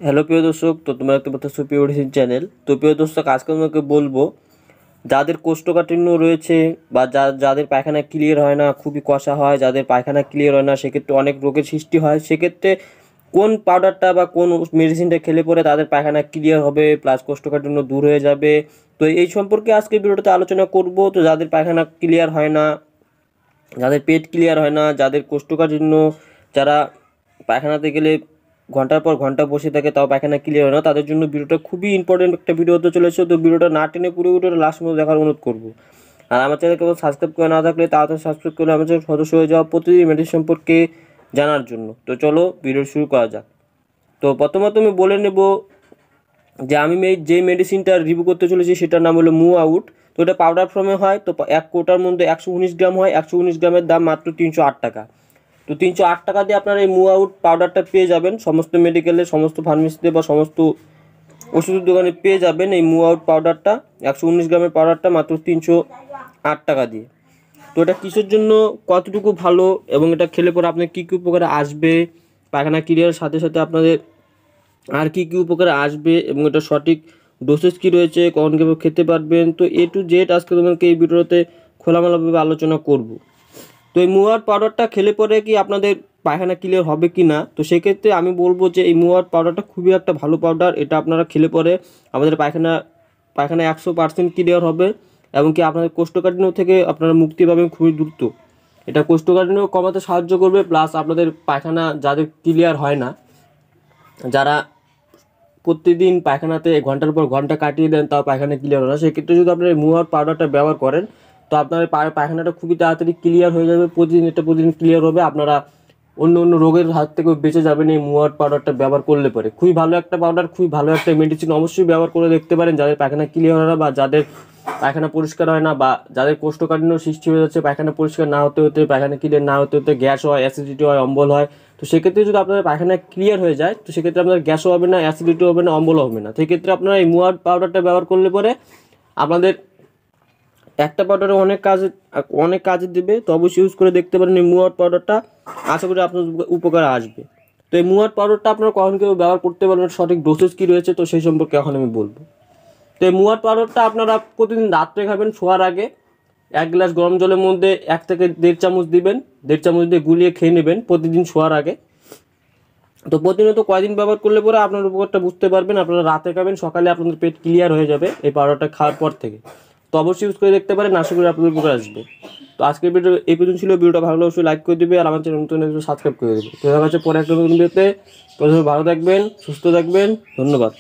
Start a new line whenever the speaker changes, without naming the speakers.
Hello প্রিয় দর্শক, তো তোমরা দেখতে পাচ্ছ প্রিয় মেডিসিন চ্যানেল। তো প্রিয় দর্শক, আজকে তোমাকে বলবো যাদের কোষ্ঠকাঠিন্য রয়েছে বা যাদের পায়খানা ক্লিয়ার হয় না, খুবই কষা হয়, যাদের পায়খানা ক্লিয়ার হয় না, সেক্ষেত্রে অনেক রোগের সৃষ্টি হয়। সেক্ষেত্রে কোন পাউডারটা বা কোন মেডিসিনটা খেলে পরে তাদের পায়খানা ক্লিয়ার হবে প্লাস কোষ্ঠকাঠিন্য দূর হয়ে যাবে, তো এই সম্পর্কে আজকে ভিডিওটাতে আলোচনা করব। তো যাদের পায়খানা ক্লিয়ার হয় না, যাদের পেট ক্লিয়ার হয় না, যাদের কোষ্ঠকাঠিন্য, যারা পায়খানাতে গেলে ঘন্টার পর ঘন্টা বসে থাকে তাও পায়খানা ক্লিয়ার হয় না, তাদের জন্য ভিডিওটা খুবই ইম্পর্টেন্ট একটা ভিডিও হতে চলেছে। তো ভিডিওটা না টেনে পুরো ভিডিওটা লাস্ট পর্যন্ত দেখার অনুরোধ করবো। আর আমার চ্যানেল কেবল সাবস্ক্রাইব করে না থাকলে তাড়াতাড়ি সাবস্ক্রাইব করে আমার চ্যানেল সদস্য হয়ে যাওয়া, প্রতিদিন মেডিসিন সম্পর্কে জানার জন্য। তো চলো ভিডিও শুরু করা যাক। তো প্রথমত আমি বলে নেব যে আমি যে মেডিসিনটা রিভিউ করতে চলেছি সেটার নাম হলো মুভ আউট। তো এটা পাউডার ফর্মে হয়। তো এক কোটার মধ্যে 119 গ্রাম হয়। 119 গ্রামের দাম মাত্র 308 টাকা। তো 308 টাকা দিয়ে আপনারা এই মুভ আউট পাউডারটা পেয়ে যাবেন সমস্ত মেডিকেলে, সমস্ত ফার্মেসিতে বা সমস্ত ওষুধের দোকানে পেয়ে যাবেন এই মুভ আউট পাউডারটা। 119 গ্রামের পাউডারটা মাত্র 308 টাকা দিয়ে। তো এটা কিসের জন্য, কতটুকু ভালো এবং এটা খেলে পরে আপনার কী কী উপকারে আসবে, পায়খানা ক্লিয়ারের সাথে সাথে আপনাদের আর কী কী উপকারে আসবে এবং এটা সঠিক ডোসেজ কী রয়েছে, কখন কীভাবে খেতে পারবেন, তো এ টু জেড আজকে তোমাকে এই ভিডিওতে খোলামেলাভাবে আলোচনা করব। তো এই মুভ আউট পাউডারটা খেলে পরে কি আপনাদের পায়খানা ক্লিয়ার হবে কি না, তো সেক্ষেত্রে আমি বলবো যে এই মুভ আউট পাউডারটা খুবই একটা ভালো পাউডার। এটা আপনারা খেলে পরে আমাদের পায়খানা 100% ক্লিয়ার হবে এবং কি আপনাদের কোষ্ঠকাঠিন্য থেকে আপনারা মুক্তি পাবেন খুবই দ্রুত। এটা কোষ্ঠকাঠিন্য কমাতে সাহায্য করবে, প্লাস আপনাদের পায়খানা যাদের ক্লিয়ার হয় না, যারা প্রতিদিন পায়খানাতে ঘন্টার পর ঘন্টা কাটিয়ে দেন তাও পায়খানা ক্লিয়ার হয় না, সেক্ষেত্রে যদি আপনারা এই মুভ আউট পাউডারটা ব্যবহার করেন তো আপনার পায়খানাটা খুবই তাড়াতাড়ি ক্লিয়ার হয়ে যাবে। প্রতিদিন ক্লিয়ার হবে। আপনারা অন্য রোগের হাত থেকেও বেঁচে যাবেন এই মুভ আউট পাউডারটা ব্যবহার করলে পরে। খুবই ভালো একটা পাউডার, খুবই ভালো একটা মেডিসিন। অবশ্যই ব্যবহার করে দেখতে পারেন যাদের পায়খানা ক্লিয়ার হয় না বা যাদের পায়খানা পরিষ্কার হয় না বা যাদের কোষ্ঠকাঠিন্য সৃষ্টি হয়ে যাচ্ছে, পায়খানা পরিষ্কার না হতে হতে, পায়খানা ক্লিয়ার না হতে হতে গ্যাস হয়, অ্যাসিডিটি হয়, অম্বল হয়। তো সেক্ষেত্রে যদি আপনাদের পায়খানা ক্লিয়ার হয়ে যায় তো সেক্ষেত্রে আপনার গ্যাসও হবে না, অ্যাসিডিটিও হবে না, অম্বলও হবে না। সেক্ষেত্রে আপনারা এই মুভ আউট পাউডারটা ব্যবহার করলে পরে আপনাদের একটা পাউডারে অনেক কাজে দেবে। তো অবশ্যই ইউজ করে দেখতে পারেন এই মুভ আউট পাউডারটা, আশা করি আপনার উপকারে আসবে। তো এই মুভ আউট পাউডারটা আপনারা কখন কেউ ব্যবহার করতে পারবেন, সঠিক ডোসেজ কী রয়েছে, তো সেই সম্পর্কে এখন আমি বলবো। তো এই মুভ আউট পাউডারটা আপনারা প্রতিদিন রাত্রে খাবেন শোয়ার আগে। 1 গ্লাস গরম জলের মধ্যে 1 থেকে 1.5 চামচ দিবেন, 1.5 চামচ দিয়ে গুলিয়ে খেয়ে নেবেন প্রতিদিন শোয়ার আগে। তো প্রতিনিয়ত কয়দিন ব্যবহার করলে পরে আপনার উপকারটা বুঝতে পারবেন। আপনারা রাতে খাবেন, সকালে আপনাদের পেট ক্লিয়ার হয়ে যাবে এই পাউডারটা খাওয়ার পর থেকে। তো অবশ্যই ইউজ করে দেখতে পারেন, আশা করি আপনাদের উপকার আসবে। তো আজকের ভিডিও এই পর্যন্ত ছিল। ভিডিওটা ভালো লাগলে অবশ্যই লাইক করে দিবে আর আমার চ্যানেল নতুন সাবস্ক্রাইব করে দেবে। তো দেখা হচ্ছে পরে একটা নতুন ভিডিওতে। প্রথমে ভালো থাকবেন, সুস্থ থাকবেন, ধন্যবাদ।